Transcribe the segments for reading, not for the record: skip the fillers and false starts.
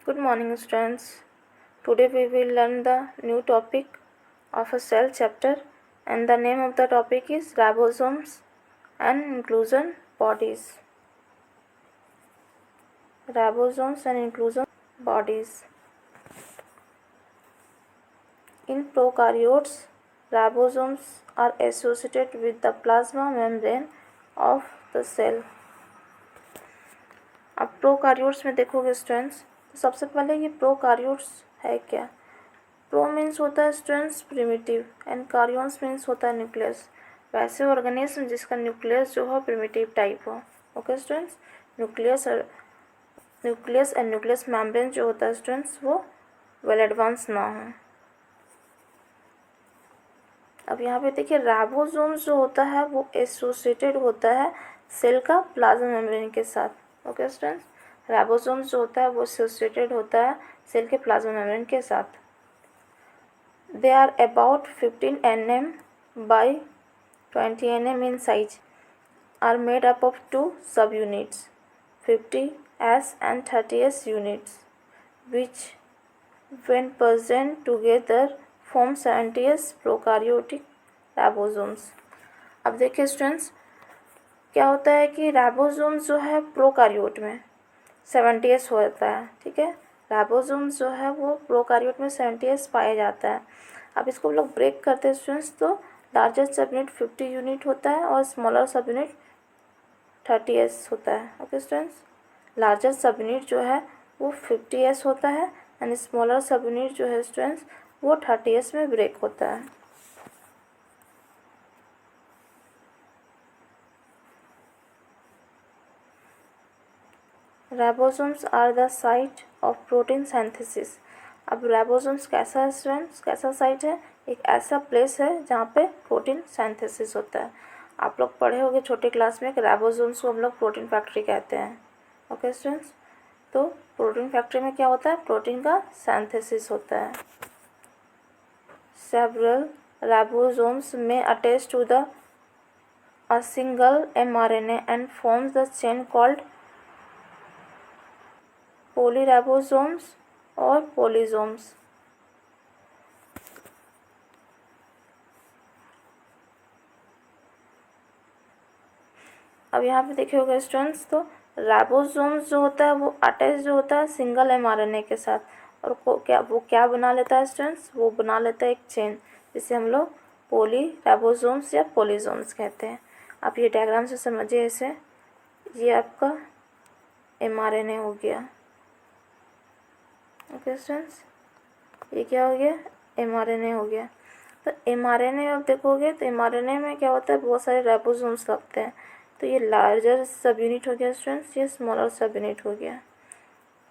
Good morning, students. Today we will learn the new topic of a cell chapter, and the name of the topic is ribosomes and inclusion bodies. Ribosomes and inclusion bodies. In prokaryotes, ribosomes are associated with the plasma membrane of the cell. अब prokaryotes में देखोगे students, तो सबसे पहले ये prokaryotes है क्या। Pro means होता है स्टूडेंट्स प्रिमिटिव एंड कार्योन्स मीन्स होता है न्यूक्लियस। वैसे ऑर्गेनिज्म जिसका न्यूक्लियस जो हो प्रिमिटिव टाइप हो। Okay students, nucleus and nucleus membrane जो होता है स्टूडेंट्स वो वेल एडवांस ना हो। अब यहाँ पे देखिए राइबोसोम्स जो होता है वो एसोसिएटेड होता है सेल का प्लाज्मा मेम्ब्रेन के साथ। ओके स्टूडेंट्स, राइबोसोम्स जो होता है वो एसोसिएटेड होता है सेल के प्लाज्मा मेम्ब्रेन के साथ। They are about 15 nm by 20 nm in size, are made up of two subunits, 50S and 30S units, which when present together form 70S prokaryotic ribosomes. अब देखिए स्टूडेंट्स, क्या होता है कि राइबोसोम्स जो है प्रोकार्योट में 70S होता है। ठीक है, राइबोसोम्स जो है वो प्रोकार्योट में 70S पाया जाता है। अब इसको हम लोग ब्रेक करते हैं स्टूडेंट्स, तो लार्जेस्ट सब यूनिट 50 यूनिट होता है और स्मॉलर सब यूनिट 30S होता है। ओके स्टूडेंट्स, लार्जेस्ट सब यूनिट जो है वो 50S होता है एंड स्मॉलर सब यूनिट जो है स्टूडेंट्स वो 30S में ब्रेक होता है। Ribosomes are the site of protein synthesis. अब राइबोसोम्स कैसा है स्टूडेंट्स, कैसा साइट है, एक ऐसा प्लेस है जहाँ पे प्रोटीन सिंथेसिस होता है। आप लोग पढ़े होंगे छोटे क्लास में कि राइबोसोम्स को हम लोग प्रोटीन फैक्ट्री कहते हैं। ओके स्टूडेंट्स, तो प्रोटीन फैक्ट्री में क्या होता है, प्रोटीन का सिंथेसिस होता है। Several ribosomes may attach to the a single mRNA and forms the chain called polyribosomes और पोलीसोम्स। अब यहाँ पे देखे होगा स्टूडेंट्स, तो राइबोसोम्स जो होता है वो अटैच जो होता है सिंगल mRNA के साथ, और वो क्या बना लेता है स्टूडेंट्स, वो बना लेता है एक चेन, जिसे हम लोग पोलीराइबोसोम्स या पोलीसोम्स कहते हैं। आप ये डायग्राम से समझिए इसे, ये आपका mRNA हो गया। ओके स्टूडेंट्स, ये क्या हो गया, mRNA हो गया। तो mRNA आप देखोगे तो mRNA में क्या होता है, बहुत सारे राइबोसोम्स लगते हैं। तो ये लार्जर सब यूनिट हो गया स्टूडेंट्स, ये स्मॉलर सब यूनिट हो गया।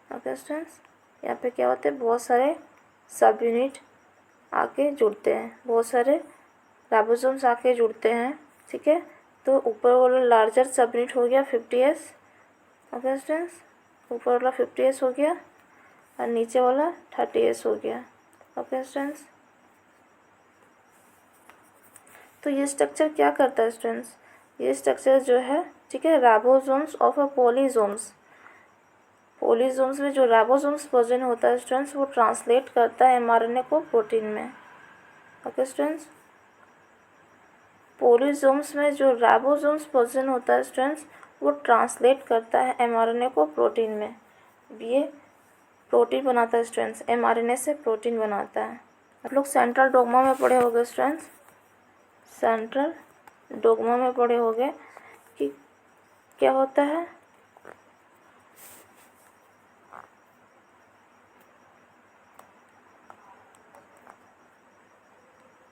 ओके स्टूडेंट्स, यहाँ पे क्या होते हैं, बहुत सारे सब यूनिट आके जुड़ते हैं, बहुत सारे राइबोसोम्स आके जुड़ते हैं। ठीक है, तो ऊपर वाला लार्जर सब यूनिट हो गया 50S। ओके स्टूडेंट्स, ऊपर वाला 50S हो गया और नीचे वाला 30S हो गया। ओके स्टूडेंट्स, तो ये स्ट्रक्चर क्या करता है स्टूडेंट्स, ये स्ट्रक्चर जो है, ठीक है, राइबोसोम्स ऑफ अ पोलीसोम्स। पोलीसोम्स में जो राइबोसोम्स प्रेजेंट होता है स्टूडेंट्स वो ट्रांसलेट करता है mRNA को प्रोटीन में। ओके स्टूडेंट्स, पोलीसोम्स में जो राइबोसोम्स प्रेजेंट होता है स्टूडेंट्स वो ट्रांसलेट करता है mRNA को प्रोटीन में। ये प्रोटीन बनाता है स्टूडेंट्स, mRNA से प्रोटीन बनाता है। आप लोग सेंट्रल डोग्मा में पढ़े होंगे स्टूडेंट्स, सेंट्रल डोग्मा में पढ़े होंगे कि क्या होता है,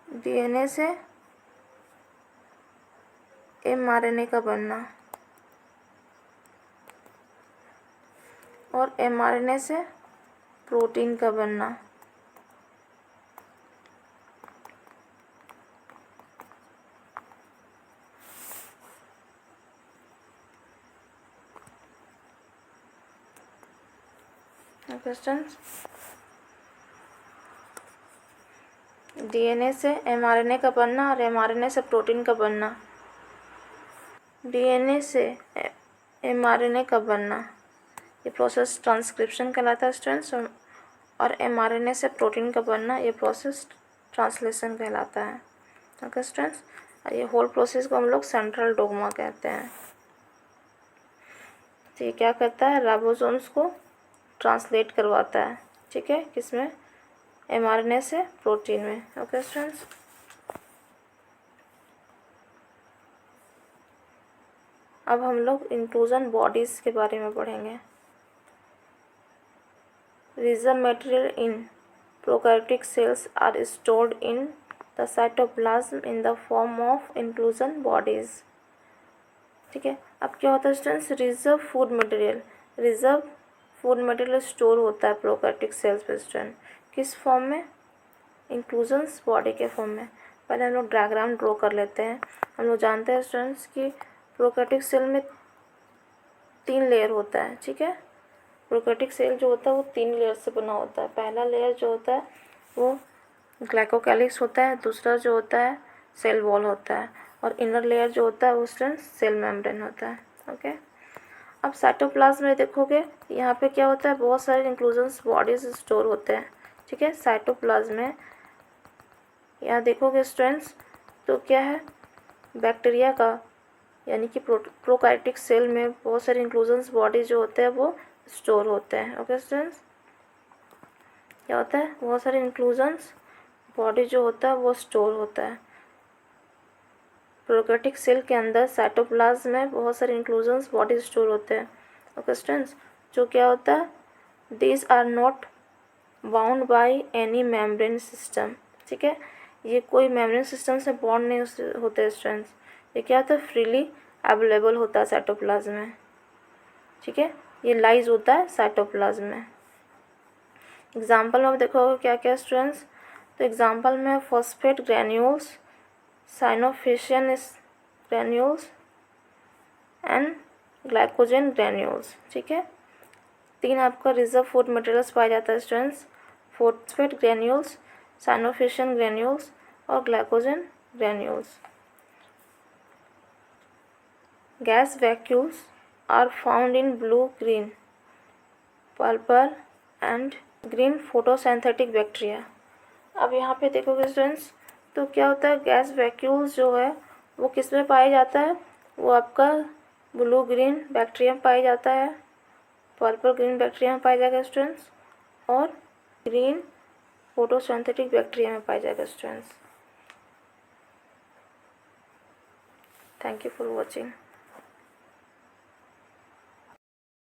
DNA से mRNA का बनना और mRNA से प्रोटीन का बनना। क्वेश्चंस, DNA से mRNA का बनना और mRNA से प्रोटीन का बनना। DNA से mRNA का बनना, ये प्रोसेस ट्रांसक्रिप्शन कहलाता है स्टूडेंट्स। और mRNA से प्रोटीन का बनना, ये प्रोसेस ट्रांसलेशन कहलाता है। ओके स्टूडेंट्स, ये होल प्रोसेस को हम लोग सेंट्रल डोग्मा कहते हैं। तो ये क्या करता है, राइबोसोम्स को ट्रांसलेट करवाता है, ठीक है, किसमें, mRNA से प्रोटीन में। ओके स्टूडेंट्स, अब हम लोग इंक्लूजन बॉडीज़ के बारे में पढ़ेंगे। Rhizome material in prokaryotic cells are stored in the cytoplasm in the form of inclusion bodies। ठीक है, अब क्या होता है students, reserve food material store होता है प्रोकैरियोटिक सेल्स पे स्टूडेंट, किस फॉर्म में, इंक्लूजन्स बॉडी के फॉर्म में। पहले हम लोग डायग्राम ड्रॉ कर लेते हैं। हम लोग जानते हैं स्टूडेंट्स कि प्रोकैरियोटिक सेल में 3 लेयर होता है, ठीक है। प्रोकैरियोटिक सेल जो होता है वो 3 लेयर से बना होता है। पहला लेयर जो होता है वो ग्लाइकोकैलिक्स होता है, दूसरा जो होता है सेल वॉल होता है, और इनर लेयर जो होता है वो स्टूडेंट्स सेल मेम्ब्रेन होता है। ओके, अब साइटोप्लाज्म में देखोगे यहाँ पे क्या होता है, बहुत सारे इंक्लूजन्स बॉडीज स्टोर होते हैं, ठीक है। साइटोप्लाज्म में यहाँ देखोगे स्टूडेंट्स तो क्या है, बैक्टीरिया का यानी कि प्रोकैरियोटिक सेल में बहुत सारे इंक्लूजन्स बॉडी जो होते हैं वो स्टोर होते हैं। ओके स्टूडेंट्स, क्या होता है, बहुत सारे इंक्लूजन्स बॉडी जो होता है वो स्टोर होता है। प्रोकैरियोटिक सेल के अंदर साइटोप्लाज्म में बहुत सारे इंक्लूजन्स बॉडी स्टोर होते हैं। ओके स्टूडेंट्स, जो क्या होता है, these are not bound by any membrane system, ठीक है, ये कोई मेम्ब्रेन सिस्टम से बॉन्ड नहीं होते स्टूडेंट्स। ये क्या होता है, फ्रीली अवेलेबल होता है साइटोप्लाज्म में, ठीक है, ये लाइज होता है साइटोप्लाज्म में। एग्जाम्पल में देखोगे क्या क्या स्टूडेंट्स, तो एग्जाम्पल में phosphate granules, cyanophycean granules and glycogen granules, ठीक है। 3 आपका रिजर्व फूड मटेरियल्स पाया जाता है students, phosphate granules, cyanophycean granules और glycogen granules. Gas vacuoles are found in blue, green, purple and green photosynthetic bacteria. अब यहाँ पे देखोगे स्टूडेंट्स तो क्या होता है, गैस वैक्यूल्स जो है वो किस में पाया जाता है, वो आपका ब्लू ग्रीन बैक्टीरिया में पाया जाता है, पर्पल ग्रीन बैक्टीरिया में पाया जाएगा स्टूडेंट्स, और ग्रीन फोटोसिंथेटिक बैक्टीरिया में पाया जाएगा students. Thank you for watching.